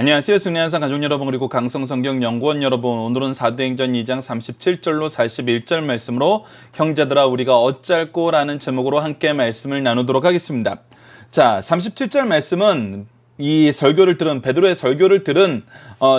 안녕하세요. 승리한산 가족 여러분, 그리고 강성성경연구원 여러분, 오늘은 사도행전 2장 37절로 41절 말씀으로 형제들아 우리가 어찌할꼬 라는 제목으로 함께 말씀을 나누도록 하겠습니다. 자, 37절 말씀은 이 설교를 들은, 베드로의 설교를 들은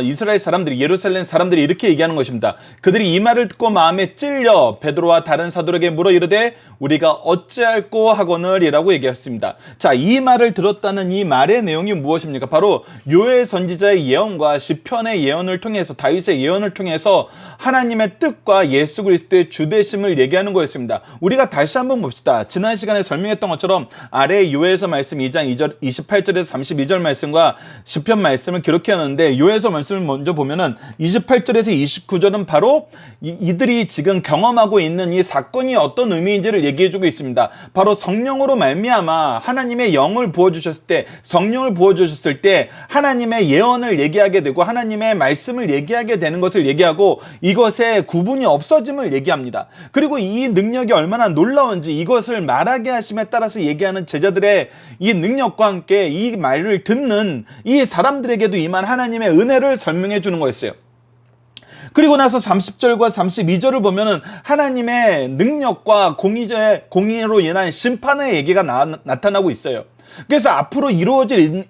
이스라엘 사람들이, 예루살렘 사람들이 이렇게 얘기하는 것입니다. 그들이 이 말을 듣고 마음에 찔려 베드로와 다른 사도에게 물어 이르되 우리가 어찌할꼬 하거늘 이라고 얘기했습니다. 자, 이 말을 들었다는 이 말의 내용이 무엇입니까? 바로 요엘 선지자의 예언과 시편의 예언을 통해서, 다윗의 예언을 통해서 하나님의 뜻과 예수 그리스도의 주되심을 얘기하는 거였습니다. 우리가 다시 한번 봅시다. 지난 시간에 설명했던 것처럼 아래 요엘서 말씀 2장 2절, 28절에서 32절 말씀과 시편 말씀을 기록해놨는데, 요엘서 말씀을 먼저 보면은 28절에서 29절은 바로 이들이 지금 경험하고 있는 이 사건이 어떤 의미인지를 얘기해주고 있습니다. 바로 성령으로 말미암아 하나님의 영을 부어주셨을 때, 성령을 부어주셨을 때 하나님의 예언을 얘기하게 되고 하나님의 말씀을 얘기하게 되는 것을 얘기하고, 이것의 구분이 없어짐을 얘기합니다. 그리고 이 능력이 얼마나 놀라운지 이것을 말하게 하심에 따라서 얘기하는 제자들의 이 능력과 함께 이 말을 듣는 이 사람들에게도 임한 하나님의 은혜를 설명해 주는 거였어요. 그리고 나서 30절과 32절을 보면은 하나님의 능력과 공의로 인한 심판의 얘기가 나타나고 있어요. 그래서 앞으로 이루어질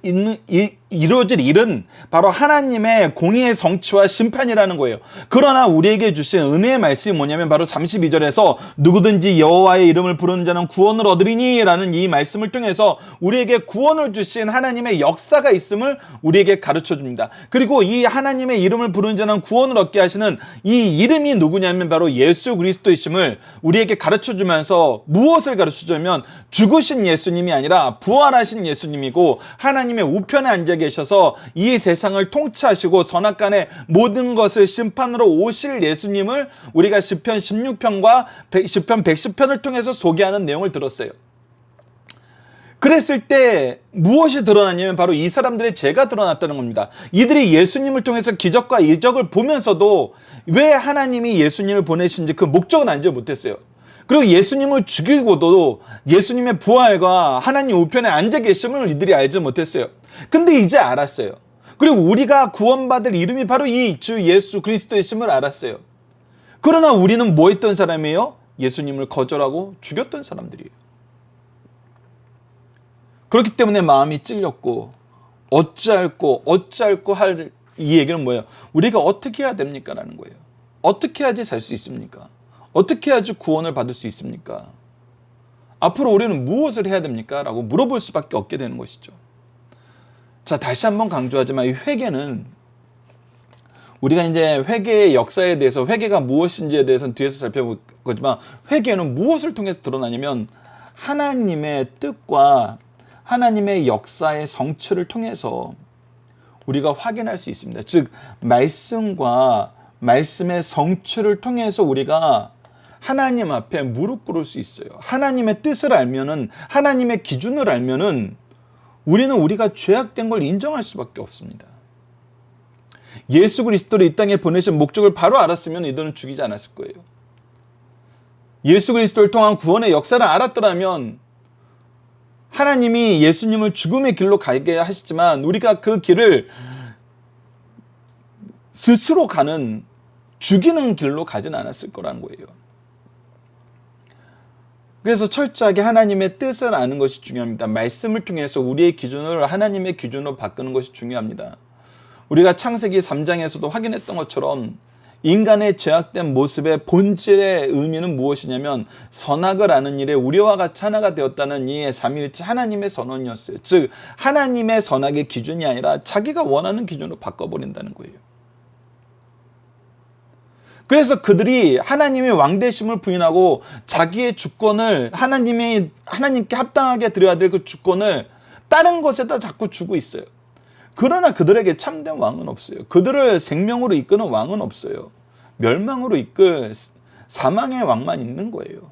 일은 바로 하나님의 공의의 성취와 심판이라는 거예요. 그러나 우리에게 주신 은혜의 말씀이 뭐냐면 바로 32절에서 누구든지 여호와의 이름을 부르는 자는 구원을 얻으리니 라는 이 말씀을 통해서 우리에게 구원을 주신 하나님의 역사가 있음을 우리에게 가르쳐 줍니다. 그리고 이 하나님의 이름을 부르는 자는 구원을 얻게 하시는 이 이름이 누구냐면 바로 예수 그리스도이심을 우리에게 가르쳐 주면서, 무엇을 가르쳐 주냐면 죽으신 예수님이 아니라 부활하신 예수님이고 하나님의 우편에 앉아 계셔서 이 세상을 통치하시고 선악간의 모든 것을 심판으로 오실 예수님을 우리가 시편 16편과 시편 110편을 통해서 소개하는 내용을 들었어요. 그랬을 때 무엇이 드러났냐면 바로 이 사람들의 죄가 드러났다는 겁니다. 이들이 예수님을 통해서 기적과 이적을 보면서도 왜 하나님이 예수님을 보내신지 그 목적은 알지 못했어요. 그리고 예수님을 죽이고도 예수님의 부활과 하나님 우편에 앉아 계심을 이들이 알지 못했어요. 근데 이제 알았어요. 그리고 우리가 구원받을 이름이 바로 이 주 예수 그리스도이심을 알았어요. 그러나 우리는 뭐 했던 사람이에요? 예수님을 거절하고 죽였던 사람들이에요. 그렇기 때문에 마음이 찔렸고 어찌할꼬 할 이 얘기는 뭐예요? 우리가 어떻게 해야 됩니까? 라는 거예요. 어떻게 해야지 살 수 있습니까? 어떻게 해야지 구원을 받을 수 있습니까? 앞으로 우리는 무엇을 해야 됩니까? 라고 물어볼 수밖에 없게 되는 것이죠. 자, 다시 한번 강조하지만 이 회개는, 우리가 이제 회개의 역사에 대해서, 회개가 무엇인지에 대해서는 뒤에서 살펴볼 거지만, 회개는 무엇을 통해서 드러나냐면 하나님의 뜻과 하나님의 역사의 성취를 통해서 우리가 확인할 수 있습니다. 즉 말씀과 말씀의 성취를 통해서 우리가 하나님 앞에 무릎 꿇을 수 있어요. 하나님의 뜻을 알면은, 하나님의 기준을 알면은 우리는 우리가 죄악된 걸 인정할 수밖에 없습니다. 예수 그리스도를 이 땅에 보내신 목적을 바로 알았으면 이들은 죽이지 않았을 거예요. 예수 그리스도를 통한 구원의 역사를 알았더라면 하나님이 예수님을 죽음의 길로 가게 하시지만 우리가 그 길을 스스로 가는, 죽이는 길로 가진 않았을 거라는 거예요. 그래서 철저하게 하나님의 뜻을 아는 것이 중요합니다. 말씀을 통해서 우리의 기준을 하나님의 기준으로 바꾸는 것이 중요합니다. 우리가 창세기 3장에서도 확인했던 것처럼 인간의 죄악된 모습의 본질의 의미는 무엇이냐면 선악을 아는 일에 우리와 같이 하나가 되었다는 이 삼위일체 하나님의 선언이었어요. 즉 하나님의 선악의 기준이 아니라 자기가 원하는 기준으로 바꿔버린다는 거예요. 그래서 그들이 하나님의 왕되심을 부인하고 자기의 주권을, 하나님께 합당하게 드려야 될 그 주권을 다른 것에다 자꾸 주고 있어요. 그러나 그들에게 참된 왕은 없어요. 그들을 생명으로 이끄는 왕은 없어요. 멸망으로 이끌 사망의 왕만 있는 거예요.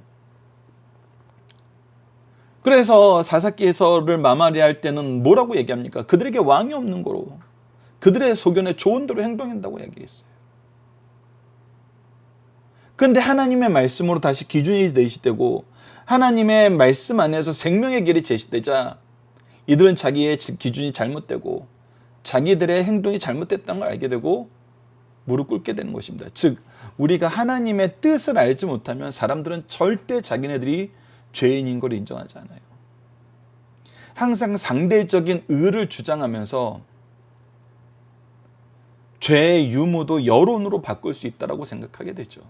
그래서 사사기서를 마무리할 때는 뭐라고 얘기합니까? 그들에게 왕이 없는 거로, 그들의 소견에 좋은 대로 행동한다고 얘기했어요. 근데 하나님의 말씀으로 다시 기준이 제시되고 하나님의 말씀 안에서 생명의 길이 제시되자 이들은 자기의 기준이 잘못되고 자기들의 행동이 잘못됐다는 걸 알게 되고 무릎 꿇게 되는 것입니다. 즉 우리가 하나님의 뜻을 알지 못하면 사람들은 절대 자기네들이 죄인인 걸 인정하지 않아요. 항상 상대적인 의를 주장하면서 죄의 유무도 여론으로 바꿀 수 있다고 생각하게 되죠.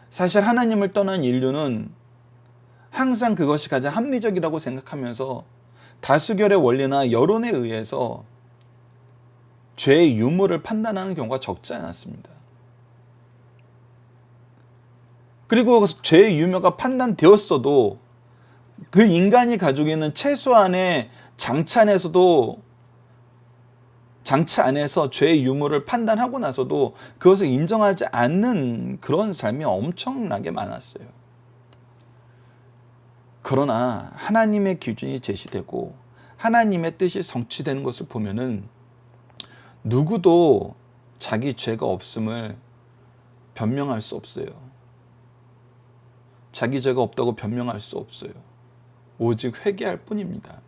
사실 하나님을 떠난 인류는 항상 그것이 가장 합리적이라고 생각하면서 다수결의 원리나 여론에 의해서 죄의 유무를 판단하는 경우가 적지 않았습니다. 그리고 죄의 유무가 판단되었어도 그 인간이 가지고 있는 최소한의 장차 안에서 죄의 유무를 판단하고 나서도 그것을 인정하지 않는 그런 삶이 엄청나게 많았어요. 그러나 하나님의 기준이 제시되고 하나님의 뜻이 성취되는 것을 보면은 누구도 자기 죄가 없음을 변명할 수 없어요. 자기 죄가 없다고 변명할 수 없어요. 오직 회개할 뿐입니다.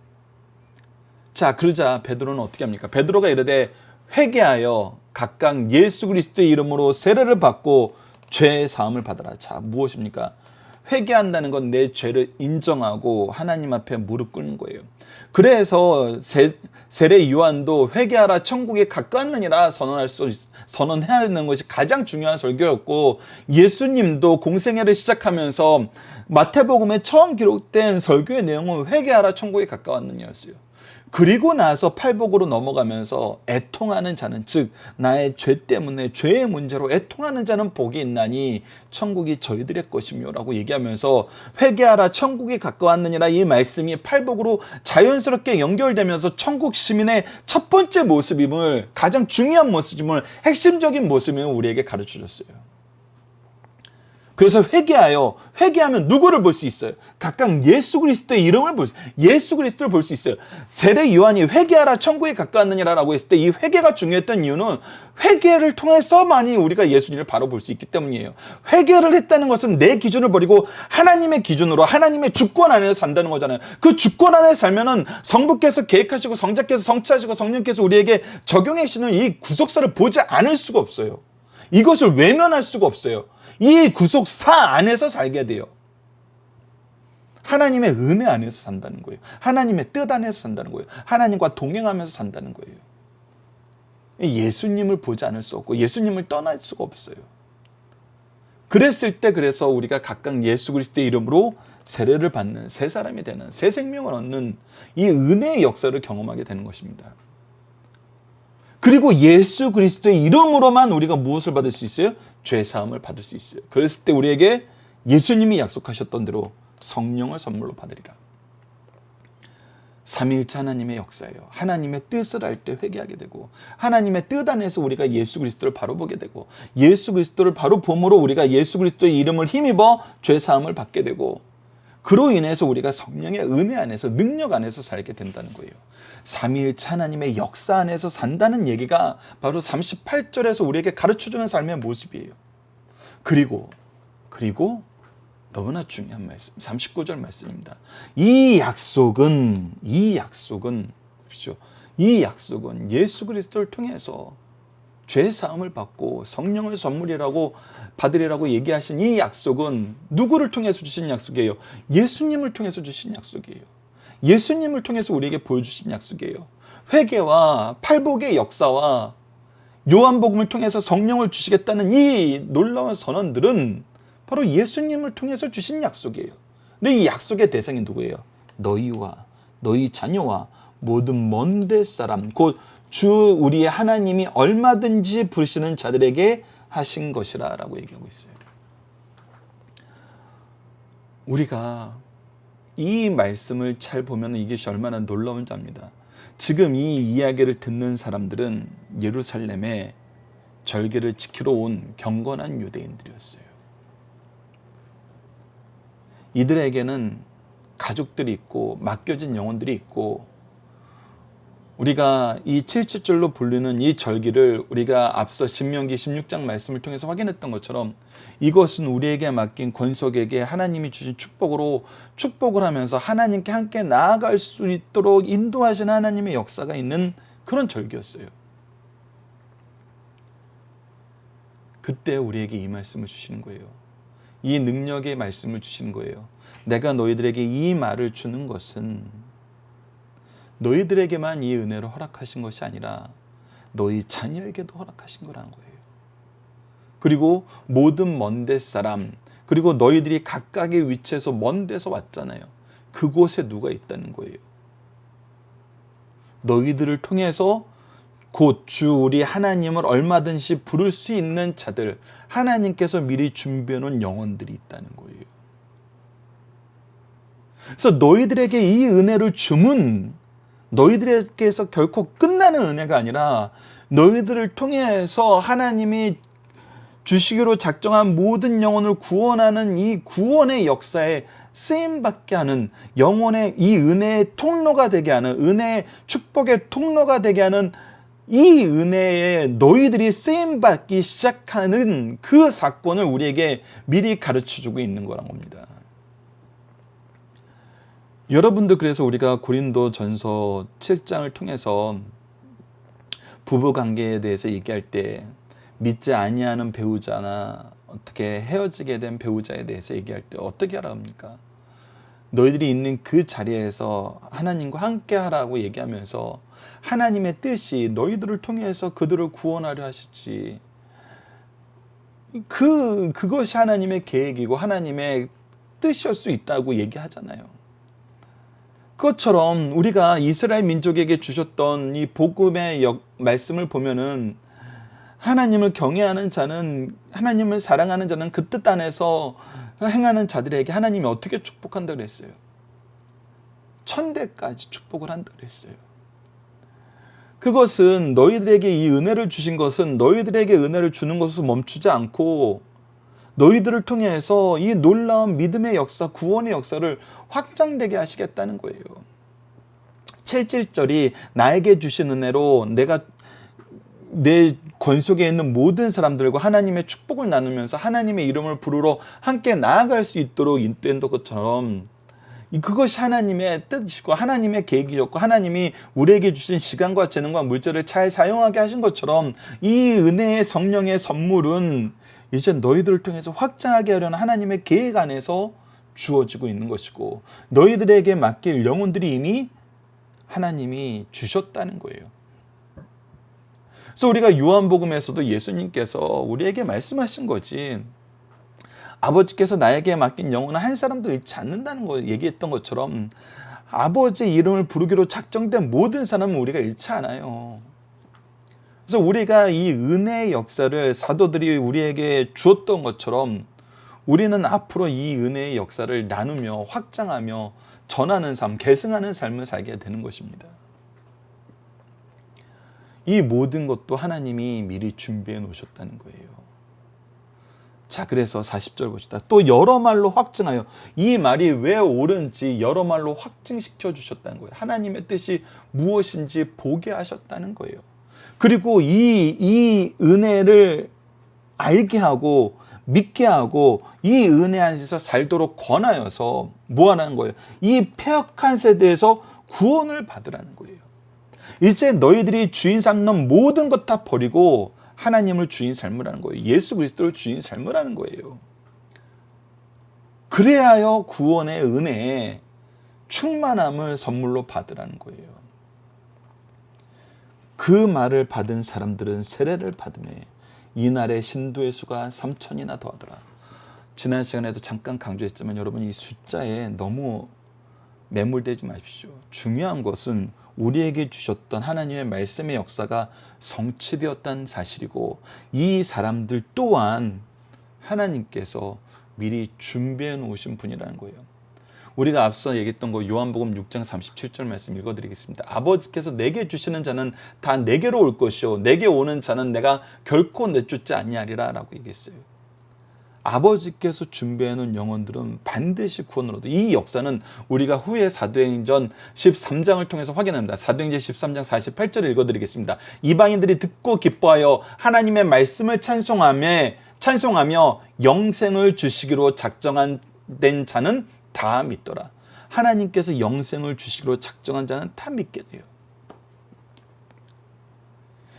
자, 그러자 베드로는 어떻게 합니까? 베드로가 이르되 회개하여 각각 예수 그리스도의 이름으로 세례를 받고 죄의 사함을 받아라. 자, 무엇입니까? 회개한다는 건 내 죄를 인정하고 하나님 앞에 무릎 꿇는 거예요. 그래서 세례 요한도 회개하라 천국에 가까웠느니라 선언해야 하는 것이 가장 중요한 설교였고, 예수님도 공생애를 시작하면서 마태복음에 처음 기록된 설교의 내용은 회개하라 천국에 가까웠느냐였어요. 그리고 나서 팔복으로 넘어가면서 애통하는 자는, 즉 나의 죄 때문에 죄의 문제로 애통하는 자는 복이 있나니 천국이 저희들의 것이며 라고 얘기하면서 회개하라 천국이 가까웠느니라 이 말씀이 팔복으로 자연스럽게 연결되면서 천국 시민의 첫 번째 모습임을, 가장 중요한 모습임을, 핵심적인 모습임을 우리에게 가르쳐 줬어요. 그래서 회개하면 누구를 볼 수 있어요? 각각 예수 그리스도의 이름을 예수 그리스도를 볼 수 있어요. 세례 요한이 회개하라 천국에 가까웠느니라라고 했을 때 이 회개가 중요했던 이유는 회개를 통해서만이 우리가 예수님을 바로 볼 수 있기 때문이에요. 회개를 했다는 것은 내 기준을 버리고 하나님의 기준으로, 하나님의 주권 안에서 산다는 거잖아요. 그 주권 안에 살면은 성부께서 계획하시고 성자께서 성취하시고 성령께서 우리에게 적용해 주시는 이 구속사를 보지 않을 수가 없어요. 이것을 외면할 수가 없어요. 이 구속사 안에서 살게 돼요. 하나님의 은혜 안에서 산다는 거예요. 하나님의 뜻 안에서 산다는 거예요. 하나님과 동행하면서 산다는 거예요. 예수님을 보지 않을 수 없고 예수님을 떠날 수가 없어요. 그랬을 때 그래서 우리가 각각 예수 그리스도의 이름으로 세례를 받는, 새 사람이 되는, 새 생명을 얻는 이 은혜의 역사를 경험하게 되는 것입니다. 그리고 예수 그리스도의 이름으로만 우리가 무엇을 받을 수 있어요? 죄 사함을 받을 수 있어요. 그랬을 때 우리에게 예수님이 약속하셨던 대로 성령을 선물로 받으리라. 삼위일체 하나님의 역사예요. 하나님의 뜻을 알 때 회개하게 되고, 하나님의 뜻 안에서 우리가 예수 그리스도를 바로 보게 되고, 예수 그리스도를 바로 봄으로 우리가 예수 그리스도의 이름을 힘입어 죄 사함을 받게 되고, 그로 인해서 우리가 성령의 은혜 안에서, 능력 안에서 살게 된다는 거예요. 삼위일체 하나님의 역사 안에서 산다는 얘기가 바로 38절에서 우리에게 가르쳐주는 삶의 모습이에요. 그리고 너무나 중요한 말씀, 39절 말씀입니다. 이 약속은 예수 그리스도를 통해서 죄 사함을 받고 성령을 선물이라고 받으리라고 얘기하신 이 약속은 누구를 통해서 주신 약속이에요? 예수님을 통해서 주신 약속이에요. 예수님을 통해서 우리에게 보여주신 약속이에요. 회개와 팔복의 역사와 요한복음을 통해서 성령을 주시겠다는 이 놀라운 선언들은 바로 예수님을 통해서 주신 약속이에요. 근데 이 약속의 대상이 누구예요? 너희와 너희 자녀와 모든 먼 데 사람, 곧 주 우리의 하나님이 얼마든지 부르시는 자들에게 하신 것이라 라고 얘기하고 있어요. 우리가 이 말씀을 잘 보면 이것이 얼마나 놀라운지 압니다. 지금 이 이야기를 듣는 사람들은 예루살렘에 절기를 지키러 온 경건한 유대인들이었어요. 이들에게는 가족들이 있고 맡겨진 영혼들이 있고 우리가 이 77절로 불리는 이 절기를 우리가 앞서 신명기 16장 말씀을 통해서 확인했던 것처럼 이것은 우리에게 맡긴 권속에게 하나님이 주신 축복으로 축복을 하면서 하나님께 함께 나아갈 수 있도록 인도하시는 하나님의 역사가 있는 그런 절기였어요. 그때 우리에게 이 말씀을 주시는 거예요. 이 능력의 말씀을 주시는 거예요. 내가 너희들에게 이 말을 주는 것은 너희들에게만 이 은혜를 허락하신 것이 아니라 너희 자녀에게도 허락하신 거라는 거예요. 그리고 모든 먼데 사람, 그리고 너희들이 각각의 위치에서 먼 데서 왔잖아요. 그곳에 누가 있다는 거예요. 너희들을 통해서 곧 주 우리 하나님을 얼마든지 부를 수 있는 자들, 하나님께서 미리 준비해 놓은 영혼들이 있다는 거예요. 그래서 너희들에게 이 은혜를 주문, 너희들에게서 결코 끝나는 은혜가 아니라 너희들을 통해서 하나님이 주시기로 작정한 모든 영혼을 구원하는 이 구원의 역사에 쓰임받게 하는, 영혼의 이 은혜의 통로가 되게 하는, 은혜의 축복의 통로가 되게 하는 이 은혜에 너희들이 쓰임받기 시작하는 그 사건을 우리에게 미리 가르쳐주고 있는 거란 겁니다. 여러분도 그래서 우리가 고린도전서 7장을 통해서 부부관계에 대해서 얘기할 때 믿지 아니하는 배우자나 어떻게 헤어지게 된 배우자에 대해서 얘기할 때 어떻게 하라 합니까? 너희들이 있는 그 자리에서 하나님과 함께 하라고 얘기하면서 하나님의 뜻이 너희들을 통해서 그들을 구원하려 하시지, 그것이 하나님의 계획이고 하나님의 뜻이었을 수 있다고 얘기하잖아요. 그것처럼 우리가 이스라엘 민족에게 주셨던 이 복음의 말씀을 보면은 하나님을 경외하는 자는, 하나님을 사랑하는 자는 그 뜻 안에서 행하는 자들에게 하나님이 어떻게 축복한다고 그랬어요? 천대까지 축복을 한다고 그랬어요. 그것은 너희들에게 이 은혜를 주신 것은 너희들에게 은혜를 주는 것을 멈추지 않고 너희들을 통해서 이 놀라운 믿음의 역사, 구원의 역사를 확장되게 하시겠다는 거예요. 77절이 나에게 주신 은혜로 내가 내 권속에 있는 모든 사람들과 하나님의 축복을 나누면서 하나님의 이름을 부르러 함께 나아갈 수 있도록 인도한 것처럼 그것이 하나님의 뜻이고 하나님의 계획이었고 하나님이 우리에게 주신 시간과 재능과 물질을 잘 사용하게 하신 것처럼 이 은혜의 성령의 선물은 이제 너희들을 통해서 확장하게 하려는 하나님의 계획 안에서 주어지고 있는 것이고 너희들에게 맡길 영혼들이 이미 하나님이 주셨다는 거예요. 그래서 우리가 요한복음에서도 예수님께서 우리에게 말씀하신 거지, 아버지께서 나에게 맡긴 영혼은 한 사람도 잃지 않는다는 걸 얘기했던 것처럼 아버지의 이름을 부르기로 작정된 모든 사람은 우리가 잃지 않아요. 그래서 우리가 이 은혜의 역사를 사도들이 우리에게 주었던 것처럼 우리는 앞으로 이 은혜의 역사를 나누며 확장하며 전하는 삶, 계승하는 삶을 살게 되는 것입니다. 이 모든 것도 하나님이 미리 준비해 놓으셨다는 거예요. 자, 그래서 40절 봅시다. 또 여러 말로 확증하여, 이 말이 왜 옳은지 여러 말로 확증시켜 주셨다는 거예요. 하나님의 뜻이 무엇인지 보게 하셨다는 거예요. 그리고 이 은혜를 알게 하고 믿게 하고 이 은혜 안에서 살도록 권하여서 뭐 하라는 거예요? 이 패역한 세대에서 구원을 받으라는 거예요. 이제 너희들이 주인 삼는 모든 것 다 버리고 하나님을 주인 삶으라는 거예요. 예수 그리스도를 주인 삶으라는 거예요. 그래야 하여 구원의 은혜에 충만함을 선물로 받으라는 거예요. 그 말을 받은 사람들은 세례를 받으매 이날의 신도의 수가 3,000이나 더하더라. 지난 시간에도 잠깐 강조했지만 여러분, 이 숫자에 너무 매몰되지 마십시오. 중요한 것은 우리에게 주셨던 하나님의 말씀의 역사가 성취되었다는 사실이고 이 사람들 또한 하나님께서 미리 준비해 놓으신 분이라는 거예요. 우리가 앞서 얘기했던 거 요한복음 6장 37절 말씀 읽어드리겠습니다. 아버지께서 내게 주시는 자는 다 내게로 올 것이요 내게 오는 자는 내가 결코 내쫓지 아니하리라 라고 얘기했어요. 아버지께서 준비해 놓은 영혼들은 반드시 구원을 얻어. 이 역사는 우리가 후에 사도행전 13장을 통해서 확인합니다. 사도행전 13장 48절을 읽어드리겠습니다. 이방인들이 듣고 기뻐하여 하나님의 말씀을 찬송하며 영생을 주시기로 작정한 된 자는 다 믿더라. 하나님께서 영생을 주시기로 작정한 자는 다 믿게 돼요.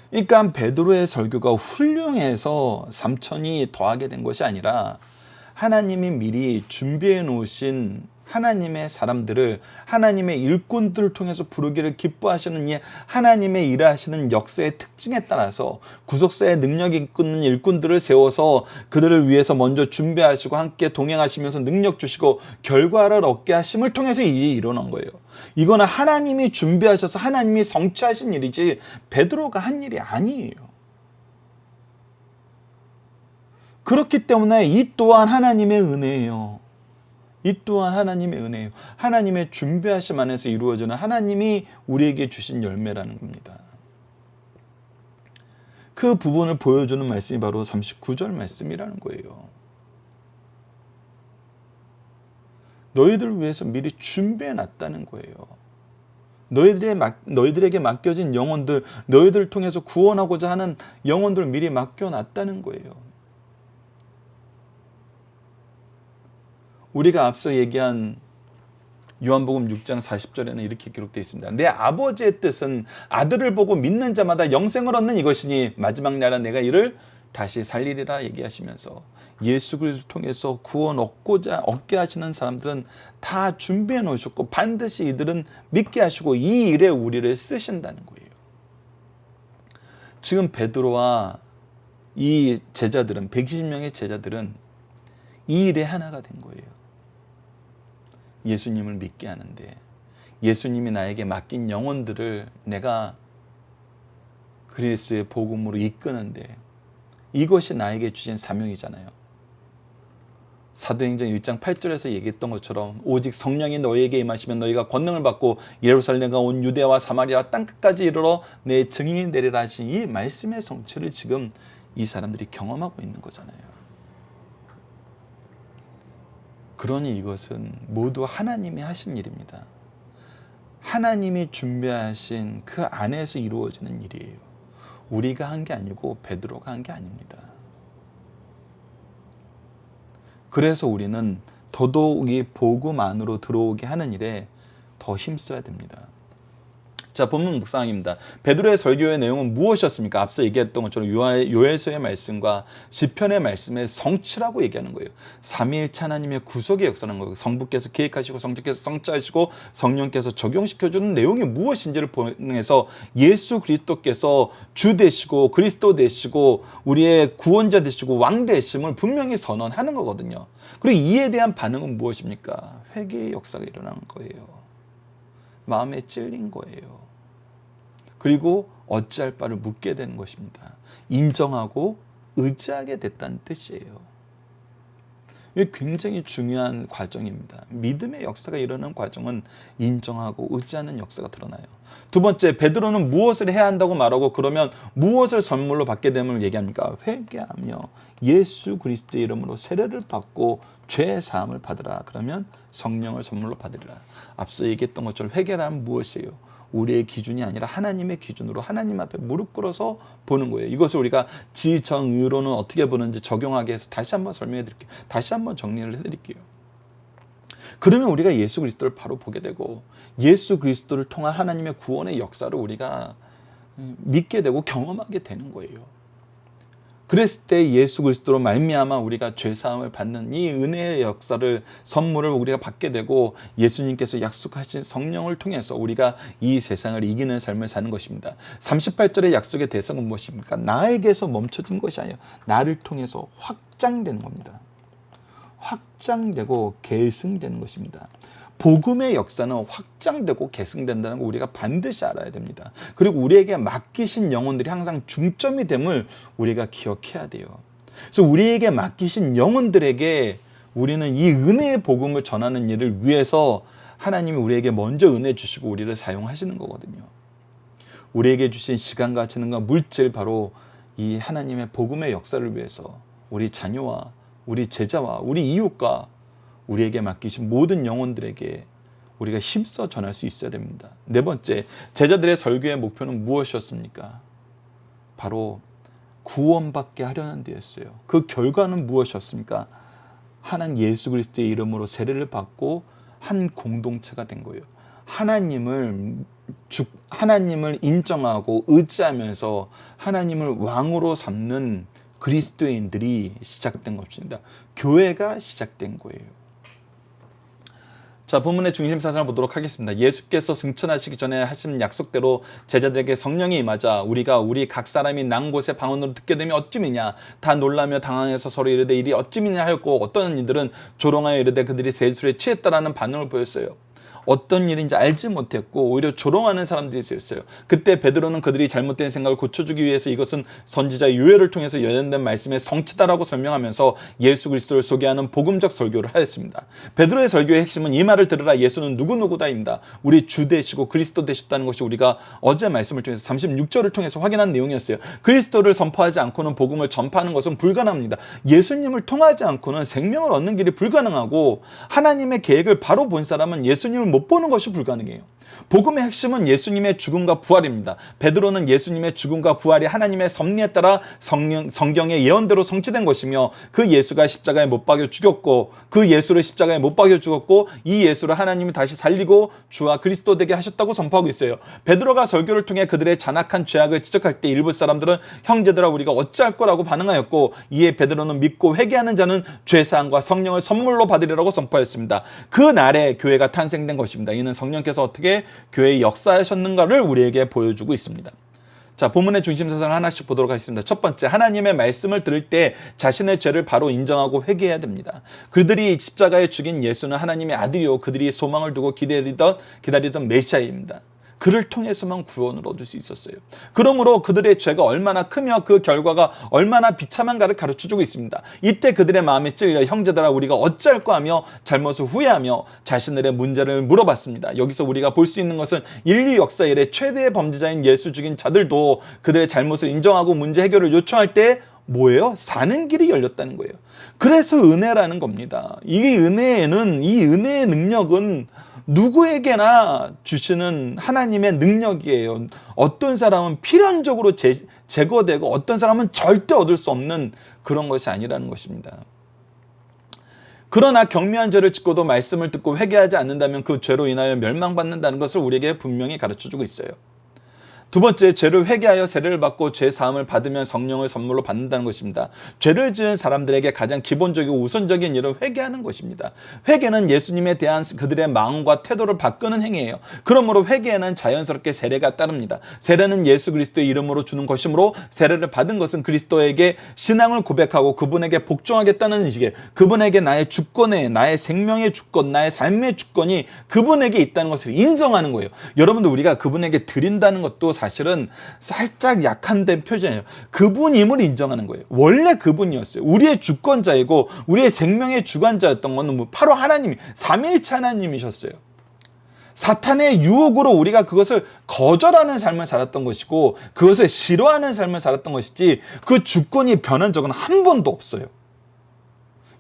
그러니까 베드로의 설교가 훌륭해서 3천이 더하게 된 것이 아니라 하나님이 미리 준비해 놓으신 하나님의 사람들을, 하나님의 일꾼들을 통해서 부르기를 기뻐하시는 이 하나님의 일하시는 역사의 특징에 따라서 구속사의 능력이 이끄는 일꾼들을 세워서 그들을 위해서 먼저 준비하시고 함께 동행하시면서 능력 주시고 결과를 얻게 하심을 통해서 이 일이 일어난 거예요. 이거는 하나님이 준비하셔서 하나님이 성취하신 일이지 베드로가 한 일이 아니에요. 그렇기 때문에 이 또한 하나님의 은혜예요. 이 또한 하나님의 은혜예요. 하나님의 준비하심 안에서 이루어지는 하나님이 우리에게 주신 열매라는 겁니다. 그 부분을 보여주는 말씀이 바로 39절 말씀이라는 거예요. 너희들을 위해서 미리 준비해 놨다는 거예요. 너희들에게 맡겨진 영혼들, 너희들을 통해서 구원하고자 하는 영혼들을 미리 맡겨놨다는 거예요. 우리가 앞서 얘기한 요한복음 6장 40절에는 이렇게 기록되어 있습니다. 내 아버지의 뜻은 아들을 보고 믿는 자마다 영생을 얻는 이것이니 마지막 날에 내가 이를 다시 살리리라 얘기하시면서 예수 그리스도를 통해서 구원 얻게 하시는 사람들은 다 준비해 놓으셨고 반드시 이들은 믿게 하시고 이 일에 우리를 쓰신다는 거예요. 지금 베드로와 이 제자들은 120명의 제자들은 이 일에 하나가 된 거예요. 예수님을 믿게 하는데 예수님이 나에게 맡긴 영혼들을 내가 그리스도의 복음으로 이끄는데 이것이 나에게 주신 사명이잖아요. 사도행전 1장 8절에서 얘기했던 것처럼 오직 성령이 너희에게 임하시면 너희가 권능을 받고 예루살렘과 온 유대와 사마리아 땅끝까지 이르러 내 증인이 되리라 하신 이 말씀의 성취를 지금 이 사람들이 경험하고 있는 거잖아요. 그러니 이것은 모두 하나님이 하신 일입니다. 하나님이 준비하신 그 안에서 이루어지는 일이에요. 우리가 한 게 아니고 베드로가 한 게 아닙니다. 그래서 우리는 더더욱 이 복음 안으로 들어오게 하는 일에 더 힘써야 됩니다. 자, 본문 묵상입니다. 베드로의 설교의 내용은 무엇이었습니까? 앞서 얘기했던 것처럼 요엘서의 말씀과 시편의 말씀의 성취라고 얘기하는 거예요. 삼위일체 하나님의 구속의 역사라는 거예요. 성부께서 계획하시고 성자께서 성취하시고 성령께서 적용시켜주는 내용이 무엇인지를 통해서 예수 그리스도께서 주 되시고 그리스도 되시고 우리의 구원자 되시고 왕 되심을 분명히 선언하는 거거든요. 그리고 이에 대한 반응은 무엇입니까? 회개의 역사가 일어나는 거예요. 마음에 찔린 거예요. 그리고 어찌할 바를 묻게 되는 것입니다. 인정하고 의지하게 됐다는 뜻이에요. 이게 굉장히 중요한 과정입니다. 믿음의 역사가 일어나는 과정은 인정하고 의지하는 역사가 드러나요. 두 번째, 베드로는 무엇을 해야 한다고 말하고 그러면 무엇을 선물로 받게 됨을 얘기합니까? 회개하며 예수 그리스도의 이름으로 세례를 받고 죄 사함을 받으라. 그러면 성령을 선물로 받으리라. 앞서 얘기했던 것처럼 회개란 무엇이에요? 우리의 기준이 아니라 하나님의 기준으로 하나님 앞에 무릎 꿇어서 보는 거예요. 이것을 우리가 지정의로는 어떻게 보는지 적용하게 해서 다시 한번 설명해 드릴게요. 다시 한번 정리를 해드릴게요. 그러면 우리가 예수 그리스도를 바로 보게 되고 예수 그리스도를 통한 하나님의 구원의 역사를 우리가 믿게 되고 경험하게 되는 거예요. 그랬을 때 예수 그리스도로 말미암아 우리가 죄사함을 받는 이 은혜의 역사를 선물을 우리가 받게 되고 예수님께서 약속하신 성령을 통해서 우리가 이 세상을 이기는 삶을 사는 것입니다. 38절의 약속의 대상은 무엇입니까? 나에게서 멈춰진 것이 아니라 나를 통해서 확장되는 겁니다. 확장되고 계승되는 것입니다. 복음의 역사는 확장되고 계승된다는 거 우리가 반드시 알아야 됩니다. 그리고 우리에게 맡기신 영혼들이 항상 중점이 됨을 우리가 기억해야 돼요. 그래서 우리에게 맡기신 영혼들에게 우리는 이 은혜의 복음을 전하는 일을 위해서 하나님이 우리에게 먼저 은혜 주시고 우리를 사용하시는 거거든요. 우리에게 주신 시간과 재능과 물질 바로 이 하나님의 복음의 역사를 위해서 우리 자녀와 우리 제자와 우리 이웃과 우리에게 맡기신 모든 영혼들에게 우리가 힘써 전할 수 있어야 됩니다. 네 번째, 제자들의 설교의 목표는 무엇이었습니까? 바로 구원받게 하려는 데였어요. 그 결과는 무엇이었습니까? 하나님 예수 그리스도의 이름으로 세례를 받고 한 공동체가 된 거예요. 하나님을 인정하고 의지하면서 하나님을 왕으로 삼는 그리스도인들이 시작된 것입니다. 교회가 시작된 거예요. 자, 본문의 중심 사상을 보도록 하겠습니다. 예수께서 승천하시기 전에 하신 약속대로 제자들에게 성령이 임하자 우리가 우리 각 사람이 난 곳의 방언으로 듣게 되면 어찌미냐. 다 놀라며 당황해서 서로 이르되 이리 어찌미냐 하였고 어떤 이들은 조롱하여 이르되 그들이 세술에 취했다라는 반응을 보였어요. 어떤 일인지 알지 못했고 오히려 조롱하는 사람들이 있었어요. 그때 베드로는 그들이 잘못된 생각을 고쳐주기 위해서 이것은 선지자 요엘을 통해서 예언된 말씀의 성취다라고 설명하면서 예수 그리스도를 소개하는 복음적 설교를 하였습니다. 베드로의 설교의 핵심은 이 말을 들으라 예수는 누구누구다입니다. 우리 주 되시고 그리스도 되셨다는 것이 우리가 어제 말씀을 통해서 36절을 통해서 확인한 내용이었어요. 그리스도를 선포하지 않고는 복음을 전파하는 것은 불가능합니다. 예수님을 통하지 않고는 생명을 얻는 길이 불가능하고 하나님의 계획을 바로 본 사람은 예수님을 못 보는 것이 불가능해요. 복음의 핵심은 예수님의 죽음과 부활입니다. 베드로는 예수님의 죽음과 부활이 하나님의 섭리에 따라 성경의 예언대로 성취된 것이며 그 예수가 십자가에 못 박여 죽였고 그 예수를 십자가에 못 박여 죽었고 이 예수를 하나님이 다시 살리고 주와 그리스도 되게 하셨다고 선포하고 있어요. 베드로가 설교를 통해 그들의 잔악한 죄악을 지적할 때 일부 사람들은 형제들아 우리가 어찌할 거라고 반응하였고 이에 베드로는 믿고 회개하는 자는 죄사함과 성령을 선물로 받으리라고 선포했습니다. 그 날에 교회가 탄생된 것입니다. 이는 성령께서 어떻게 교회의 역사하셨는가를 우리에게 보여주고 있습니다. 자, 본문의 중심 사상을 하나씩 보도록 하겠습니다. 첫 번째, 하나님의 말씀을 들을 때 자신의 죄를 바로 인정하고 회개해야 됩니다. 그들이 십자가에 죽인 예수는 하나님의 아들이요 그들이 소망을 두고 기다리던 메시아입니다. 그를 통해서만 구원을 얻을 수 있었어요. 그러므로 그들의 죄가 얼마나 크며 그 결과가 얼마나 비참한가를 가르쳐주고 있습니다. 이때 그들의 마음에 찔려 형제들아 우리가 어찌할까 하며 잘못을 후회하며 자신들의 문제를 물어봤습니다. 여기서 우리가 볼 수 있는 것은 인류 역사 이래 최대의 범죄자인 예수 죽인 자들도 그들의 잘못을 인정하고 문제 해결을 요청할 때 뭐예요? 사는 길이 열렸다는 거예요. 그래서 은혜라는 겁니다. 이 은혜의 능력은 누구에게나 주시는 하나님의 능력이에요. 어떤 사람은 필연적으로 제거되고 어떤 사람은 절대 얻을 수 없는 그런 것이 아니라는 것입니다. 그러나 경미한 죄를 짓고도 말씀을 듣고 회개하지 않는다면 그 죄로 인하여 멸망받는다는 것을 우리에게 분명히 가르쳐주고 있어요. 두 번째, 죄를 회개하여 세례를 받고 죄 사함을 받으면 성령을 선물로 받는다는 것입니다. 죄를 지은 사람들에게 가장 기본적이고 우선적인 일은 회개하는 것입니다. 회개는 예수님에 대한 그들의 마음과 태도를 바꾸는 행위예요. 그러므로 회개에는 자연스럽게 세례가 따릅니다. 세례는 예수 그리스도의 이름으로 주는 것이므로 세례를 받은 것은 그리스도에게 신앙을 고백하고 그분에게 복종하겠다는 의식에 그분에게 나의 주권에 나의 생명의 주권, 나의 삶의 주권이 그분에게 있다는 것을 인정하는 거예요. 여러분들 우리가 그분에게 드린다는 것도 사실은 살짝 약한된 표현이에요. 그분임을 인정하는 거예요. 원래 그분이었어요. 우리의 주권자이고 우리의 생명의 주관자였던 것은 바로 하나님이 삼위일체 하나님이셨어요. 사탄의 유혹으로 우리가 그것을 거절하는 삶을 살았던 것이고 그것을 싫어하는 삶을 살았던 것이지 그 주권이 변한 적은 한 번도 없어요.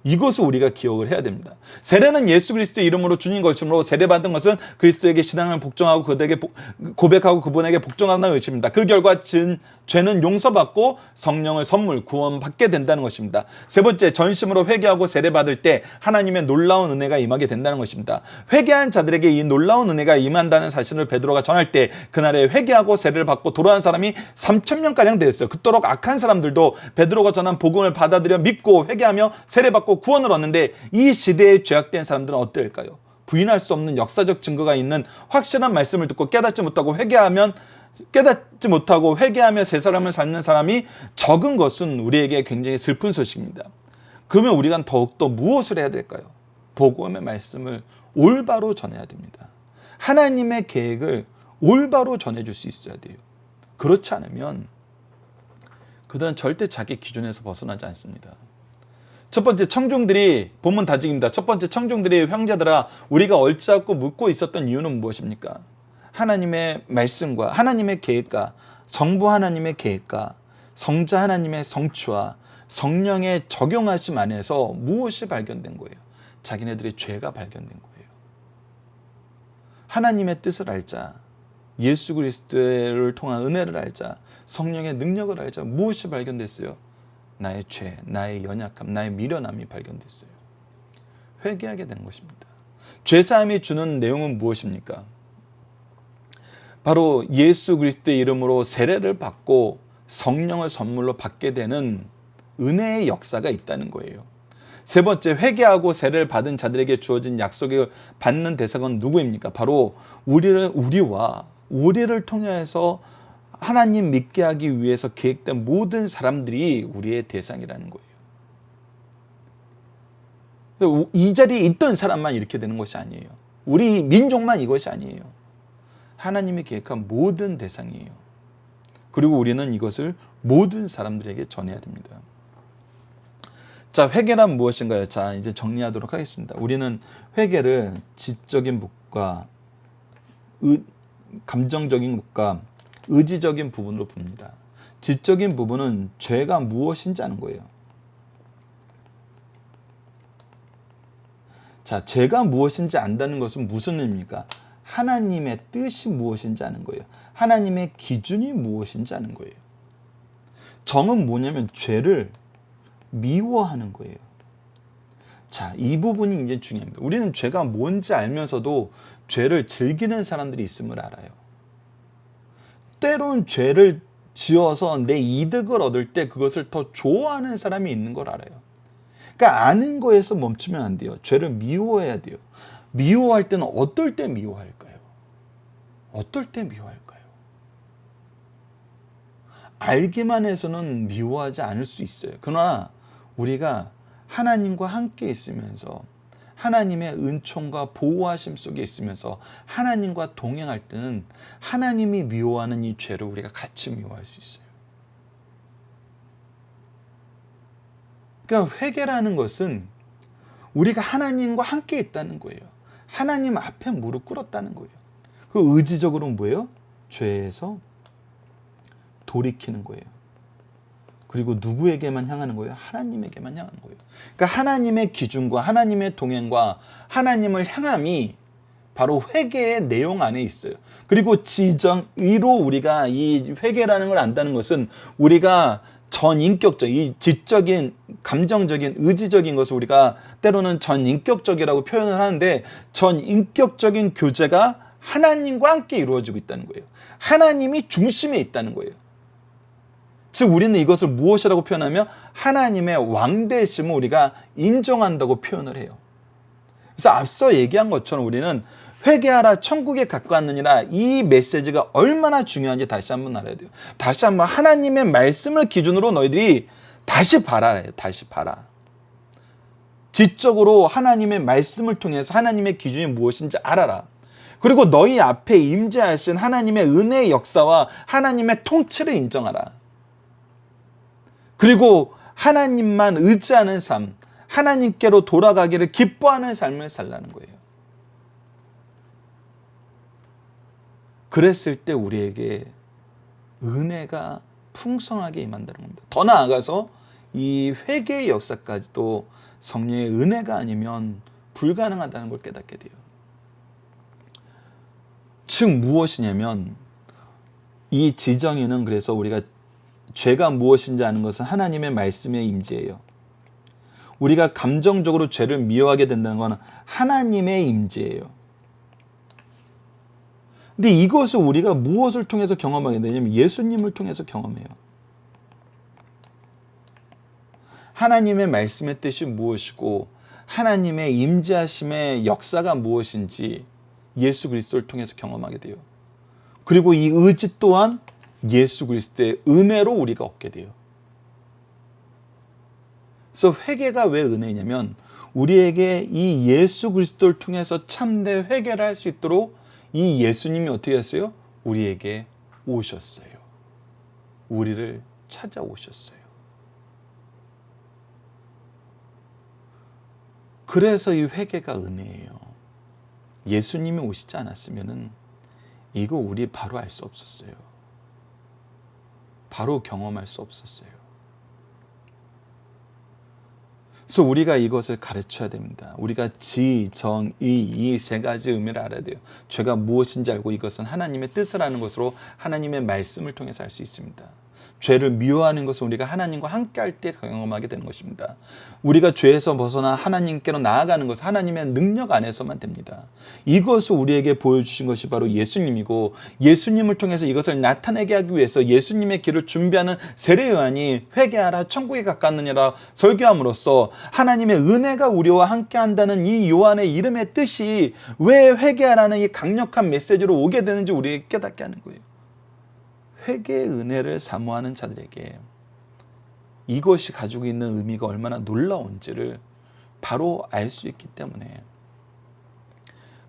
이것을 우리가 기억을 해야 됩니다. 세례는 예수 그리스도의 이름으로 주신 것이므로 세례받은 것은 그리스도에게 신앙을 복종하고 그에게 고백하고 그분에게 복종하는 것입니다. 그 결과 죄는 용서받고 성령을 선물, 구원받게 된다는 것입니다. 세 번째, 전심으로 회개하고 세례받을 때 하나님의 놀라운 은혜가 임하게 된다는 것입니다. 회개한 자들에게 이 놀라운 은혜가 임한다는 사실을 베드로가 전할 때 그날에 회개하고 세례를 받고 돌아온 사람이 3,000명가량 되었어요. 그토록 악한 사람들도 베드로가 전한 복음을 받아들여 믿고 회개하며 세례받고 구원을 얻는데 이 시대에 죄악된 사람들은 어떨까요? 부인할 수 없는 역사적 증거가 있는 확실한 말씀을 듣고 깨닫지 못하고 회개하며 새 사람을 삶는 사람이 적은 것은 우리에게 굉장히 슬픈 소식입니다. 그러면 우리가 더욱더 무엇을 해야 될까요? 복음의 말씀을 올바로 전해야 됩니다. 하나님의 계획을 올바로 전해줄 수 있어야 돼요. 그렇지 않으면 그들은 절대 자기 기준에서 벗어나지 않습니다. 첫 번째, 청중들이 본문 다짐입니다. 첫 번째, 청중들이 형제들아 우리가 얼짜고 묻고 있었던 이유는 무엇입니까? 하나님의 말씀과 하나님의 계획과 정부 하나님의 계획과 성자 하나님의 성취와 성령의 적용하심 안에서 무엇이 발견된 거예요? 자기네들의 죄가 발견된 거예요. 하나님의 뜻을 알자, 예수 그리스도를 통한 은혜를 알자, 성령의 능력을 알자, 무엇이 발견됐어요? 나의 죄, 나의 연약함, 나의 미련함이 발견됐어요. 회개하게 된 것입니다. 죄사함이 주는 내용은 무엇입니까? 바로 예수 그리스도의 이름으로 세례를 받고 성령을 선물로 받게 되는 은혜의 역사가 있다는 거예요. 세 번째, 회개하고 세례를 받은 자들에게 주어진 약속을 받는 대상은 누구입니까? 바로 우리를 통해서 하나님 믿게 하기 위해서 계획된 모든 사람들이 우리의 대상이라는 거예요. 이 자리에 있던 사람만 이렇게 되는 것이 아니에요. 우리 민족만 이것이 아니에요. 하나님이 계획한 모든 대상이에요. 그리고 우리는 이것을 모든 사람들에게 전해야 됩니다. 자, 회개란 무엇인가요? 자, 이제 정리하도록 하겠습니다. 우리는 회개를 지적인 묵과 감정적인 묵과 의지적인 부분으로 봅니다. 지적인 부분은 죄가 무엇인지 아는 거예요. 자, 죄가 무엇인지 안다는 것은 무슨 의미입니까? 하나님의 뜻이 무엇인지 아는 거예요. 하나님의 기준이 무엇인지 아는 거예요. 정은 뭐냐면 죄를 미워하는 거예요. 자, 이 부분이 이제 중요합니다. 우리는 죄가 뭔지 알면서도 죄를 즐기는 사람들이 있음을 알아요. 때론 죄를 지어서 내 이득을 얻을 때 그것을 더 좋아하는 사람이 있는 걸 알아요. 그러니까 아는 거에서 멈추면 안 돼요. 죄를 미워해야 돼요. 미워할 때는 어떨 때 미워할까요? 어떨 때 미워할까요? 알기만 해서는 미워하지 않을 수 있어요. 그러나 우리가 하나님과 함께 있으면서 하나님의 은총과 보호하심 속에 있으면서 하나님과 동행할 때는 하나님이 미워하는 이 죄를 우리가 같이 미워할 수 있어요. 그러니까 회개라는 것은 우리가 하나님과 함께 있다는 거예요. 하나님 앞에 무릎 꿇었다는 거예요. 그 의지적으로는 뭐예요? 죄에서 돌이키는 거예요. 그리고 누구에게만 향하는 거예요? 하나님에게만 향하는 거예요. 그러니까 하나님의 기준과 하나님의 동행과 하나님을 향함이 바로 회개의 내용 안에 있어요. 그리고 지정의로 우리가 이 회개라는 걸 안다는 것은 우리가 전인격적, 이 지적인, 감정적인, 의지적인 것을 우리가 때로는 전인격적이라고 표현을 하는데 전인격적인 교제가 하나님과 함께 이루어지고 있다는 거예요. 하나님이 중심에 있다는 거예요. 즉 우리는 이것을 무엇이라고 표현하며 하나님의 왕되심을 우리가 인정한다고 표현을 해요. 그래서 앞서 얘기한 것처럼 우리는 회개하라 천국에 가까웠느니라 이 메시지가 얼마나 중요한지 다시 한번 알아야 돼요. 다시 한번 하나님의 말씀을 기준으로 너희들이 다시 봐라. 다시 봐라. 지적으로 하나님의 말씀을 통해서 하나님의 기준이 무엇인지 알아라. 그리고 너희 앞에 임재하신 하나님의 은혜의 역사와 하나님의 통치를 인정하라. 그리고 하나님만 의지하는 삶, 하나님께로 돌아가기를 기뻐하는 삶을 살라는 거예요. 그랬을 때 우리에게 은혜가 풍성하게 임한다는 겁니다. 더 나아가서 이 회개의 역사까지도 성령의 은혜가 아니면 불가능하다는 걸 깨닫게 돼요. 즉 무엇이냐면 이 지정의는 그래서 우리가 죄가 무엇인지 아는 것은 하나님의 말씀의 임재예요. 우리가 감정적으로 죄를 미워하게 된다는 건 하나님의 임재예요. 근데 이것을 우리가 무엇을 통해서 경험하게 되냐면 예수님을 통해서 경험해요. 하나님의 말씀의 뜻이 무엇이고 하나님의 임재하심의 역사가 무엇인지 예수 그리스도를 통해서 경험하게 돼요. 그리고 이 의지 또한 예수 그리스도의 은혜로 우리가 얻게 돼요. 그래서 회개가 왜 은혜냐면 우리에게 이 예수 그리스도를 통해서 참된 회개를 할 수 있도록 이 예수님이 어떻게 했어요? 우리에게 오셨어요. 우리를 찾아오셨어요. 그래서 이 회개가 은혜예요. 예수님이 오시지 않았으면 이거 우리 바로 알 수 없었어요. 바로 경험할 수 없었어요. 그래서 우리가 이것을 가르쳐야 됩니다. 우리가 지, 정, 이 세 가지 의미를 알아야 돼요. 죄가 무엇인지 알고 이것은 하나님의 뜻을 아는 것으로 하나님의 말씀을 통해서 알 수 있습니다. 죄를 미워하는 것은 우리가 하나님과 함께 할 때 경험하게 되는 것입니다. 우리가 죄에서 벗어나 하나님께로 나아가는 것은 하나님의 능력 안에서만 됩니다. 이것을 우리에게 보여주신 것이 바로 예수님이고, 예수님을 통해서 이것을 나타내게 하기 위해서 예수님의 길을 준비하는 세례 요한이 회개하라 천국에 가깝느니라 설교함으로써 하나님의 은혜가 우리와 함께 한다는 이 요한의 이름의 뜻이 왜 회개하라는 이 강력한 메시지로 오게 되는지 우리에게 깨닫게 하는 거예요. 회개의 은혜를 사모하는 자들에게 이것이 가지고 있는 의미가 얼마나 놀라운지를 바로 알 수 있기 때문에,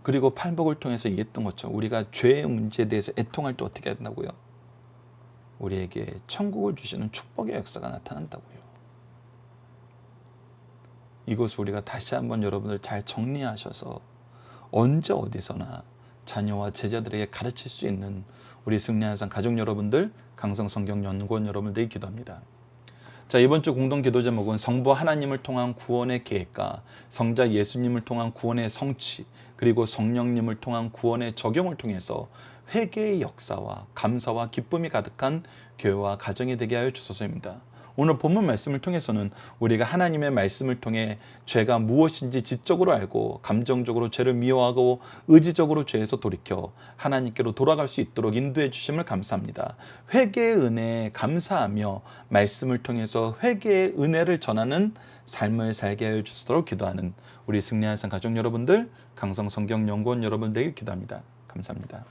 그리고 팔복을 통해서 얘기했던 것처럼 우리가 죄의 문제에 대해서 애통할 때 어떻게 한다고요? 우리에게 천국을 주시는 축복의 역사가 나타난다고요. 이것을 우리가 다시 한번 여러분들 잘 정리하셔서 언제 어디서나 자녀와 제자들에게 가르칠 수 있는 우리 승리한산 가족 여러분들, 강성성경연구원 여러분들이 기도합니다. 자, 이번 주 공동 기도 제목은 성부 하나님을 통한 구원의 계획과 성자 예수님을 통한 구원의 성취, 그리고 성령님을 통한 구원의 적용을 통해서 회개의 역사와 감사와 기쁨이 가득한 교회와 가정이 되게 하여 주소서입니다. 오늘 본문 말씀을 통해서는 우리가 하나님의 말씀을 통해 죄가 무엇인지 지적으로 알고 감정적으로 죄를 미워하고 의지적으로 죄에서 돌이켜 하나님께로 돌아갈 수 있도록 인도해 주심을 감사합니다. 회개의 은혜에 감사하며 말씀을 통해서 회개의 은혜를 전하는 삶을 살게 하여 주시도록 기도하는 우리 승리한산 가족 여러분들, 강성성경연구원 여러분들에게 기도합니다. 감사합니다.